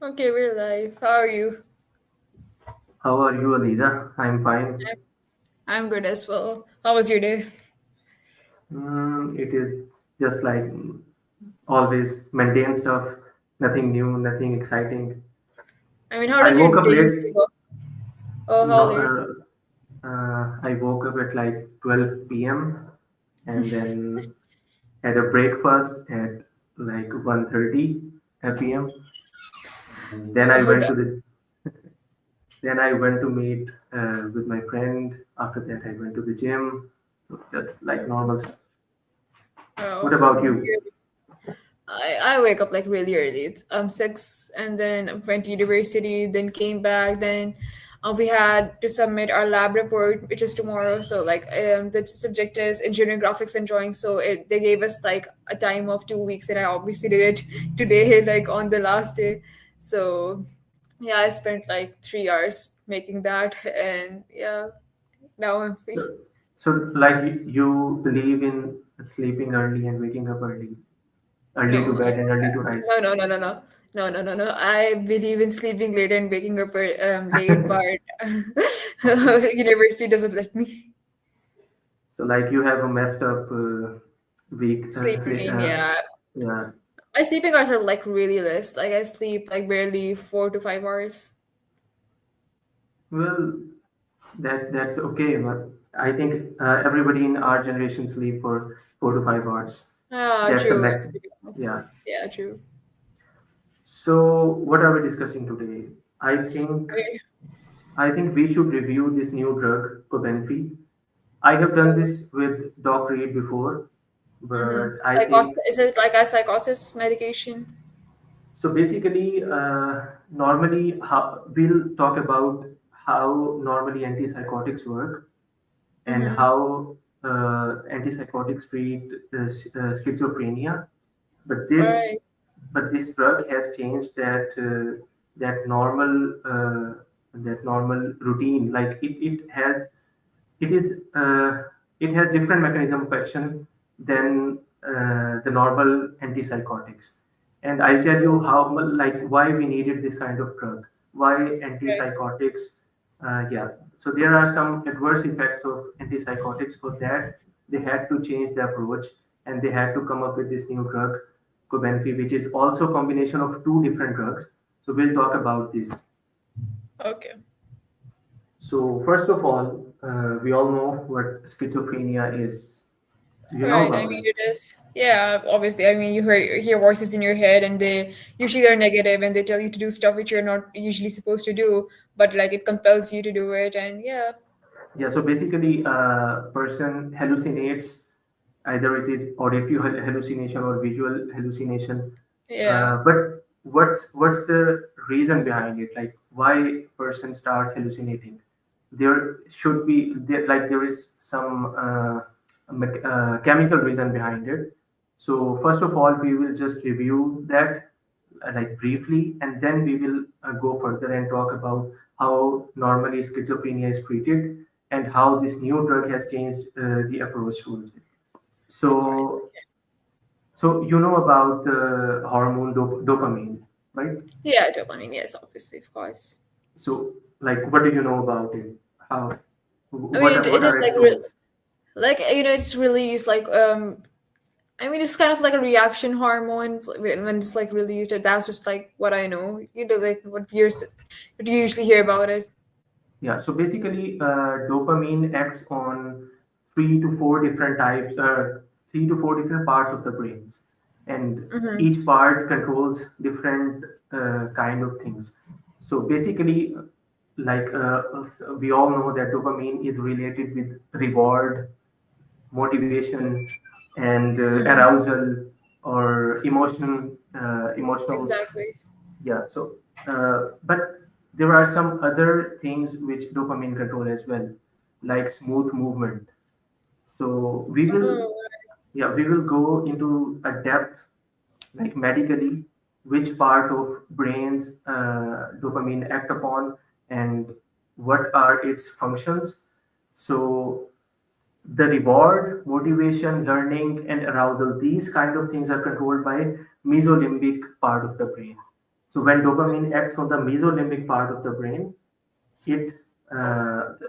Okay, we're live. How are you? How are you, Aliza? I'm fine. I'm good as well. How was your day? It is just like always mundane stuff, nothing new, nothing exciting. I mean, how I does your woke up day late. usually go? Oh, how No, late? I woke up at like 12 p.m. and then had a breakfast at like 1:30 p.m. And then I Oh, went that. to then I went to meet with my friend. After that, I went to the gym. So just like normal stuff. What Oh, about you? I wake up like really early. It's 6, and then I went to university. Then came back. Then we had to submit our lab report, which is tomorrow. So like the subject is engineering graphics and drawing. So they gave us like a time of 2 weeks, and I obviously did it today, like on the last day. So yeah, I spent like 3 hours making that, and yeah, now I'm free. So, like you believe in sleeping early and waking up early, early to No, bed and early to no, rise. no, no, no, no, no, no, no, no. I believe in sleeping late and waking up late, but university doesn't let me So, like you have a messed up week. sleep routine. Yeah, Yeah. my sleeping hours are like really less. Like I sleep like barely 4 to 5 hours. Well, that's okay. But I think everybody in our generation sleep for 4 to 5 hours. Ah, That's the true. maximum. Yeah. Yeah, true. So, what are we discussing today? I think Okay. I think we should review this new drug, Cobenfy. I have done this with Doc Reed before, Mm-hmm. but I Psychosis, think is it like a psychosis medication? so. Basically, normally we'll talk about how normally antipsychotics work and Mm-hmm. how antipsychotics treat schizophrenia. But All right. this drug has changed that normal routine. Like it is it has different mechanism of action than the normal antipsychotics. And I'll tell you how like why we needed this kind of drug, why Okay. antipsychotics. Yeah, so there are some adverse effects of antipsychotics. For that, they had to change the approach and they had to come up with this new drug, Cobenfy, which is also a combination of two different drugs. So we'll talk about this. Okay. So first of all, we all know what schizophrenia is. You know Right. I about mean, it. it is. Yeah, obviously. I mean, you hear voices in your head, and they usually are negative, and they tell you to do stuff which you're not usually supposed to do, but like it compels you to do it, and yeah, Yeah. So basically, person hallucinates. Either it is auditory hallucination or visual hallucination. yeah. But what's the reason behind it? Like why person starts hallucinating? There should be there is some chemical reason behind it. So first of all, we will just review that like briefly, and then we will go further and talk about how normally schizophrenia is treated and how this new drug has changed the approach towards it. Stories. So, so you know about the hormone dopamine, right? Yeah, dopamine. Yes, obviously, of course. So, like, what do you know about it? How? I mean, it What is are like its roles? like it's released like I mean, it's kind of like a reaction hormone when it's like released. That's just like what I know. You know, like what you usually hear about it. Yeah. So basically, dopamine acts on three to four different parts of the brains, and Mm-hmm. each part controls different kind of things. So basically, like we all know that dopamine is related with reward, motivation, and Mm-hmm. arousal or emotional. Exactly. Yeah. So, but there are some other things which dopamine control as well, like smooth movement. So Oh, we will go into a depth, like medically, which part of brains dopamine act upon and what are its functions. So the reward, motivation, learning, and arousal, these kind of things are controlled by mesolimbic part of the brain. So when dopamine acts on the mesolimbic part of the brain, it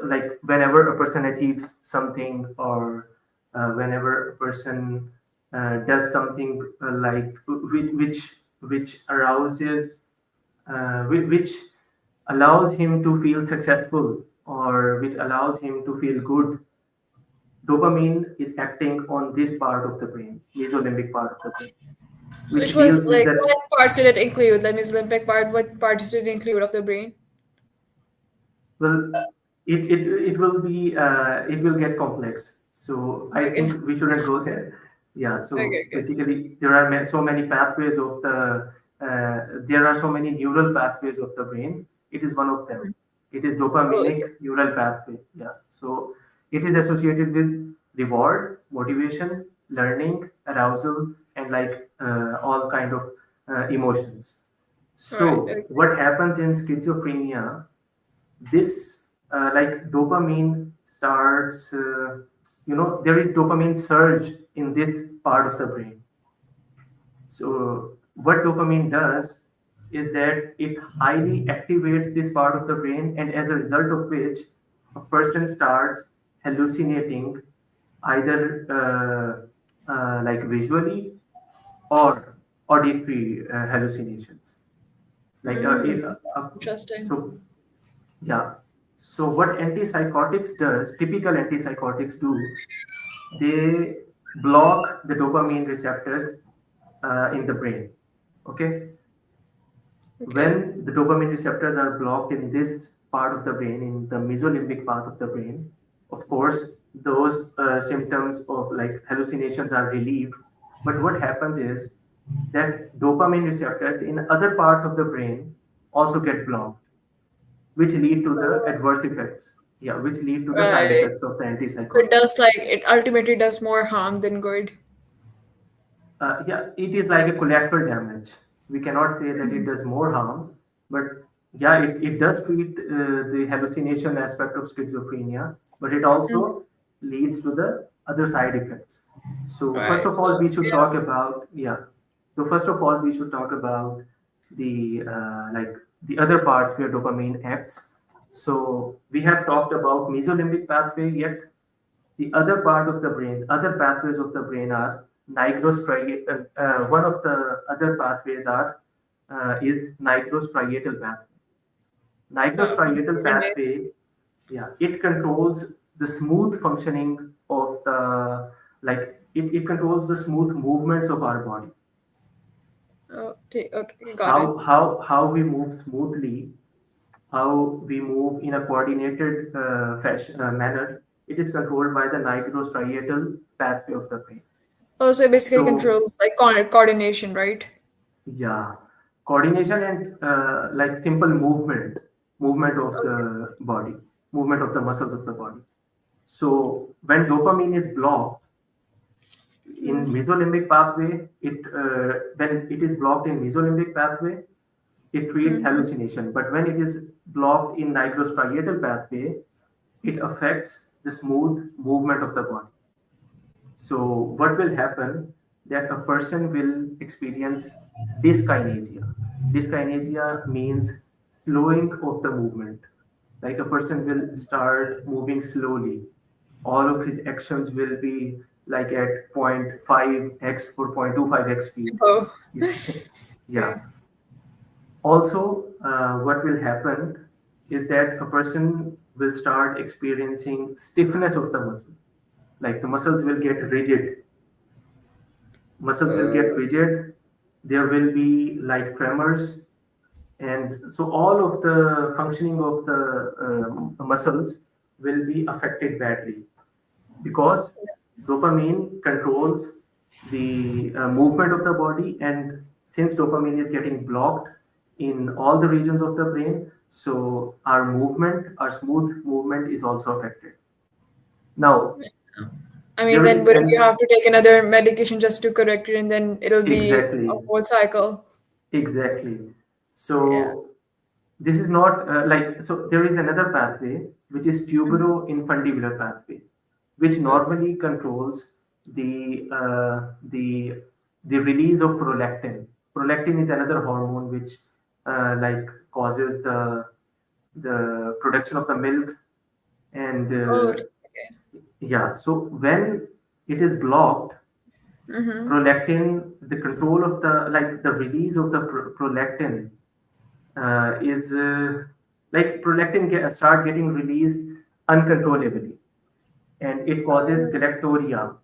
like whenever a person achieves something, or whenever a person does something which arouses which allows him to feel successful, or which allows him to feel good, dopamine is acting on this part of the brain, mesolimbic part of the brain, which Which was deals with like, the. what parts did it include? Like Miss Olympic part, what parts did it include of the brain? Well, it will be it will get complex. So I Okay. think we shouldn't go there. Yeah. Okay, So okay. basically, there are so many pathways of the. There are so many neural pathways of the brain. It is one of them. It is Oh, dopaminic okay. neural pathway. Yeah. So it is associated with reward, motivation, learning, arousal, and like all kind of emotions. Right. So Okay. what happens in schizophrenia, this like dopamine starts there is dopamine surge in this part of the brain. So what dopamine does is that it highly activates this part of the brain, and as a result of which a person starts hallucinating, either like visually or auditory hallucinations, like Interesting. so. Yeah. So what antipsychotics does, typical antipsychotics do, they block the dopamine receptors in the brain. Okay. Okay. When the dopamine receptors are blocked in this part of the brain, in the mesolimbic part of the brain, of course, those symptoms of like hallucinations are relieved. But what happens is that dopamine receptors in other parts of the brain also get blocked, which lead to the adverse effects. Yeah, which lead to the side Right. effects of the So it antipsychotic. does, like, it ultimately does more harm than good. Yeah, it is like a collateral damage. We cannot say that it does more harm, but yeah, it does treat the hallucination aspect of schizophrenia, but it also leads to the other side effects. So first Right. of So all, we should yeah. talk about, yeah. So first of all, we should talk about the like the other parts where dopamine acts. So we have talked about mesolimbic pathway, yet the other part of the brains, other pathways of the brain are nigrostriatal. One of the other pathways are is nigrostriatal pathway. Oh, Nigrostriatal complicated name. pathway, yeah, it controls the smooth functioning of the it controls the smooth movements of our body. Oh, okay, got it. How we move smoothly, how we move in a coordinated fashion, manner. It is controlled by the nigrostriatal pathway of the brain. Oh, so it basically So controls like coordination, right? yeah, coordination and like simple movement of Okay. the body, movement of the muscles of the body. So when dopamine is blocked in mesolimbic pathway, it when it is blocked in mesolimbic pathway, it creates Mm-hmm. hallucination. But when it is blocked in nigrostriatal pathway, it affects the smooth movement of the body. So what will happen, that a person will experience dyskinesia. Dyskinesia means slowing of the movement. Like a person will start moving slowly. All of his actions will be like at 0.5x or 0.25x speed. Oh, Yeah. Yeah. okay. Also, what will happen is that a person will start experiencing stiffness of the muscle. Like the muscles will get rigid, there will be like tremors, and so all of the functioning of the muscles will be affected badly, because dopamine controls the movement of the body, and since dopamine is getting blocked in all the regions of the brain, so our smooth movement is also affected. Now I mean, there then is wouldn't you an have to take another medication just to correct it, and then it'll be a exactly. whole cycle? Exactly. Yeah. So this is not so there is another pathway which is tuberoinfundibular pathway, which Okay. normally controls the release of prolactin. Prolactin is another hormone which like causes the production of the milk, and Oh, okay. yeah. So when it is blocked, Mm-hmm. prolactin, the control of the, like the release of the prolactin is like prolactin start getting released uncontrollably, and it causes Oh, galactoria.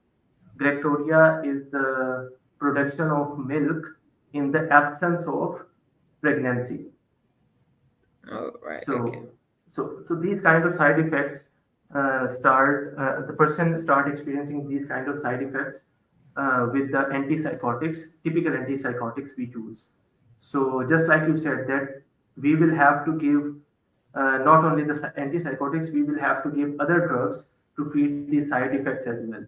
Galactoria is the production of milk in the absence of pregnancy. oh, right. Okay. So these kind of side effects start, the person start experiencing these kind of side effects with the antipsychotics, typical antipsychotics we use. So just like you said that we will have to give not only the antipsychotics, we will have to give other drugs to treat these side effects as well.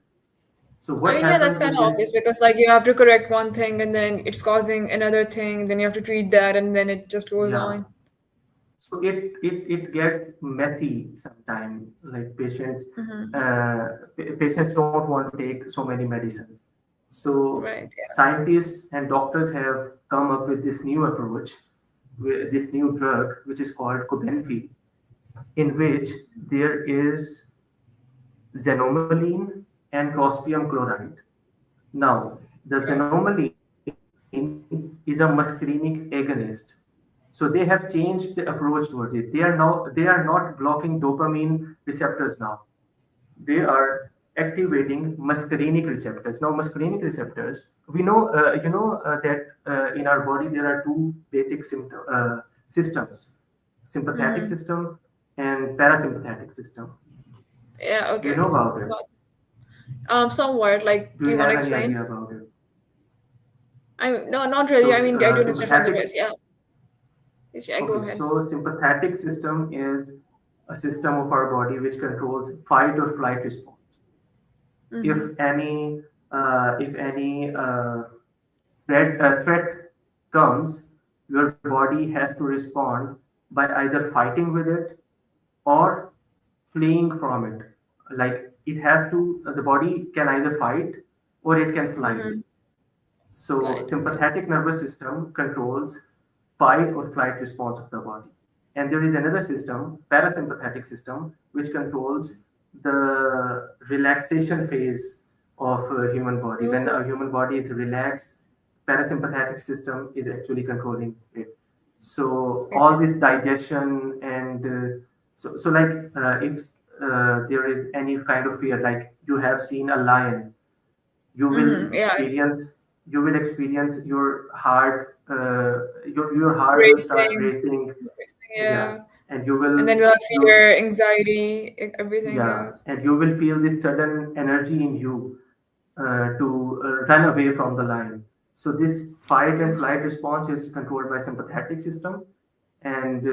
So what I mean, yeah, happens that's in kind of this? obvious because like you have to correct one thing and then it's causing another thing, then you have to treat that and then it just goes Yeah. on. So it gets messy sometimes. Like Mm-hmm. patients don't want to take so many medicines. So Right. scientists and doctors have come up with this new approach, with this new drug, which is called cobenfy, in which there is xanomeline and trospium chloride. Now, the Yeah. xanomeline is a muscarinic agonist. So they have changed the approach towards it. They are not blocking dopamine receptors now. They are activating muscarinic receptors. Now, muscarinic receptors, we know, that in our body there are two basic systems: sympathetic Mm-hmm. system and parasympathetic system. Yeah. Do you Okay. know about it? Got. Somewhat like, Do do you you want have to any explain? idea about it? I no, not really. So, I mean, I do understand from the sympathetic. rest. Yeah. Yeah. Go Okay, ahead. so sympathetic system is a system of our body which controls fight or flight response. Mm-hmm. If any threat comes, your body has to respond by either fighting with it or fleeing from it. Like it has to, the body can either fight or it can flight. Mm-hmm. So Got it. Got it. sympathetic nervous system controls fight or flight response of the body. And there is another system, parasympathetic system, which controls the relaxation phase of a human body. When Oh, a human body is relaxed, parasympathetic system is actually controlling it. So all okay. this digestion and so like if there is any kind of fear, like you have seen a lion, you will Mm-hmm. Yeah. experience you will experience your heart, your heart will start Racing. racing. Racing, Yeah, yeah. and And then we'll have you fear, anxiety, everything. yeah, Yeah. and you will feel this sudden energy in you to run away from the lion. So this fight and flight response is controlled by sympathetic system, and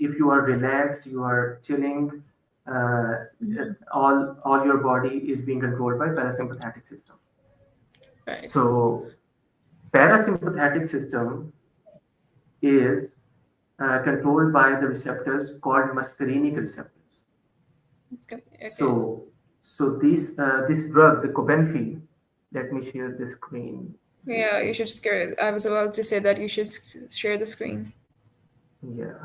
if you are relaxed, you are chilling, uh, Mm-hmm. all your body is being controlled by parasympathetic system. Right. So parasympathetic system is controlled by the receptors called muscarinic receptors. Okay. Okay. So, this drug, the cobenfy, let me share the screen Yeah, here. you should scare. I was about to say that you should share the screen. Yeah.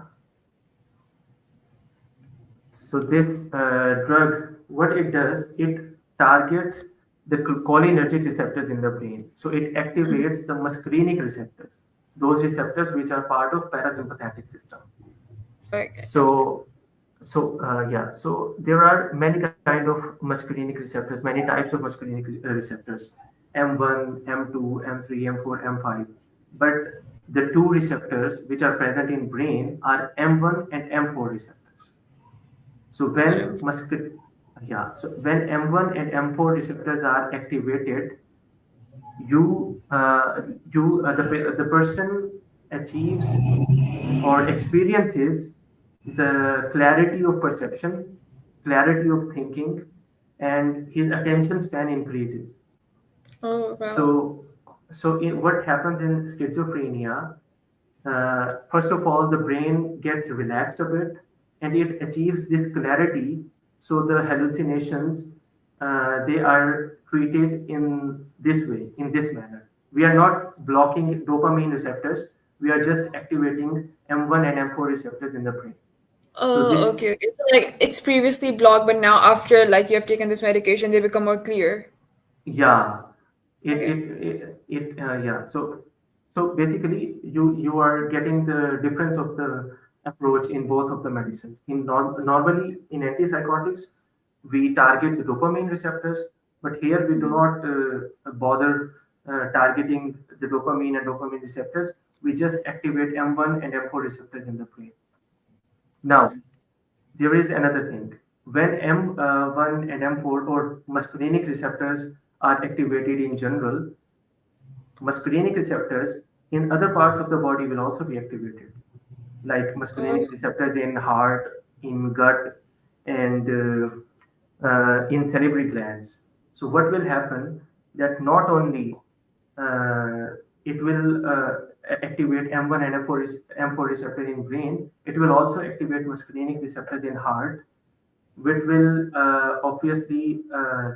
So this drug, what it does, it targets the cholinergic receptors in the brain. So it Mhm. activates the muscarinic receptors, those receptors which are part of parasympathetic system. Okay. Okay. So, yeah, so there are many kind of muscarinic receptors, many types of muscarinic receptors, M1, M2, M3, M4, M5. But the two receptors which are present in brain are M1 and M4 receptors. So I'm gonna. when M1 and M4 receptors are activated, you the person achieves or experiences the clarity of perception, clarity of thinking, and his attention span increases. Oh wow. So, what happens in schizophrenia? First of all, the brain gets relaxed a bit, and it achieves this clarity. So the hallucinations, they are treated in this way, in this manner. We are not blocking dopamine receptors, We are just activating M1 and M4 receptors in the brain. So Oh, this, okay, okay. So like it's previously blocked, but now after like you have taken this medication, they become more clear. yeah, Okay. yeah. So basically, you are getting the difference of the approach in both of the medicines. Normally in antipsychotics, we target the dopamine receptors, but here we do Mm-hmm. not bother targeting the dopamine and dopamine receptors. We just activate M1 and M4 receptors in the brain. Now, there is another thing. When M1 and M4 or muscarinic receptors are activated in general, muscarinic receptors in other parts of the body will also be activated, like Oh, muscarinic receptors in heart, in gut, and in salivary glands. So what will happen that not only it will activate M1 and M4 receptor in brain, it will also activate muscarinic receptors in heart, which will obviously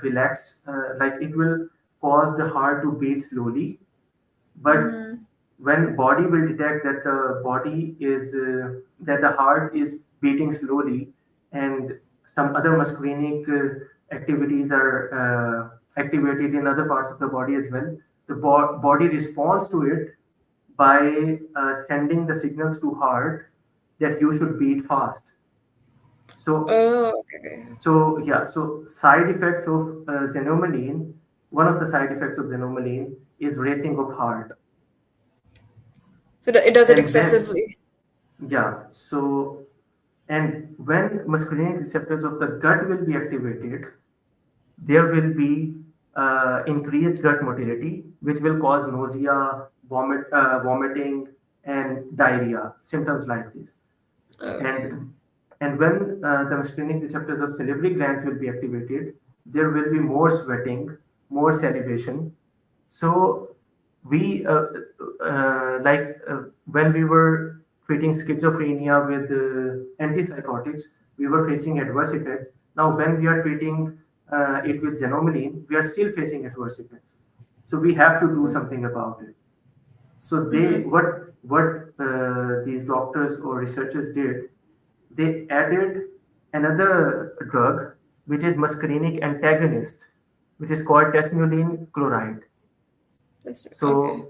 relax, like it will cause the heart to beat slowly. But mm-hmm. when body will detect that the body is that the heart is beating slowly, and some other muscarinic activities are activated in other parts of the body as well, the body responds to it by sending the signals to heart that you should beat fast. So, Oh, okay. so side effects of xanomeline, one of the side effects of xanomeline is racing of heart. So it does it And when, excessively. yeah, so, and when muscarinic receptors of the gut will be activated, there will be increased gut motility, which will cause nausea, vomiting, and diarrhea, symptoms like this. Okay. And when the muscarinic receptors of salivary glands will be activated, there will be more sweating, more salivation. So we when we were treating schizophrenia with antipsychotics, we were facing adverse effects. Now when we are treating it with xanomeline, we are still facing adverse effects. So we have to do something about it. So they Mm-hmm. what these doctors or researchers did, they added another drug which is muscarinic antagonist, which is called tesmulene chloride. That's okay. So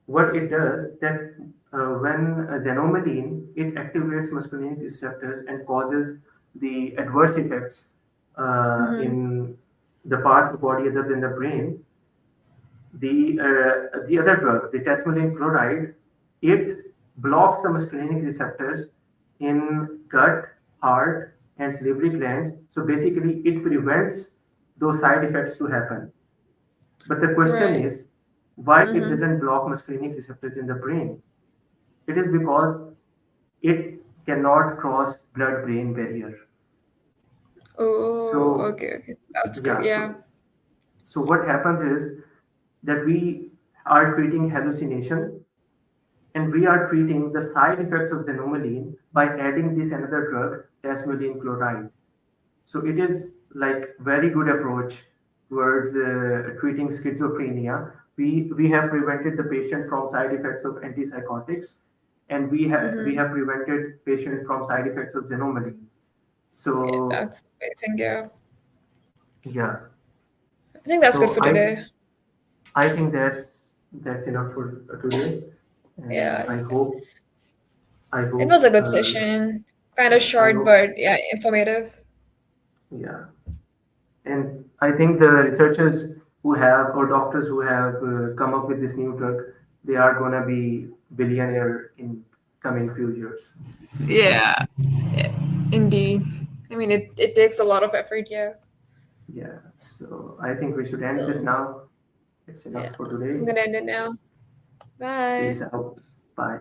what it does that when xanomeline, it activates muscarinic receptors and causes the adverse effects Mm-hmm. in the parts of the body other than the brain. The other drug, the tesmulene chloride, it blocks the muscarinic receptors in gut, heart, and salivary glands. So basically, it prevents those side effects to happen. But the question Right. is, why it Mm-hmm. doesn't block muscarinic receptors in the brain? It is because it cannot cross blood-brain barrier. Oh, So okay, okay. That's good. yeah, Yeah. so what happens is that we are treating hallucination, and we are treating the side effects of xanomeline by adding this another drug, tesmulene chloride. So it is like very good approach towards treating schizophrenia. We have prevented the patient from side effects of antipsychotics, and we Mm-hmm. have prevented patient from side effects of xanomeline. Yeah, So that's amazing. Yeah. yeah, I think that's good so for today. I think that's enough for today, and Yeah. I It was hope a good session. Kind of yeah, I short, hope but yeah, informative. yeah. And I think the researchers who have, or doctors who have come up with this new drug, they are going to be billionaire in coming few years. Yeah. Yeah. Indeed. I mean, it takes a lot of effort. Yeah. Yeah. So I think we should end this So now. It's yeah, enough for I'm today. gonna end it now. Bye. Peace out. Bye.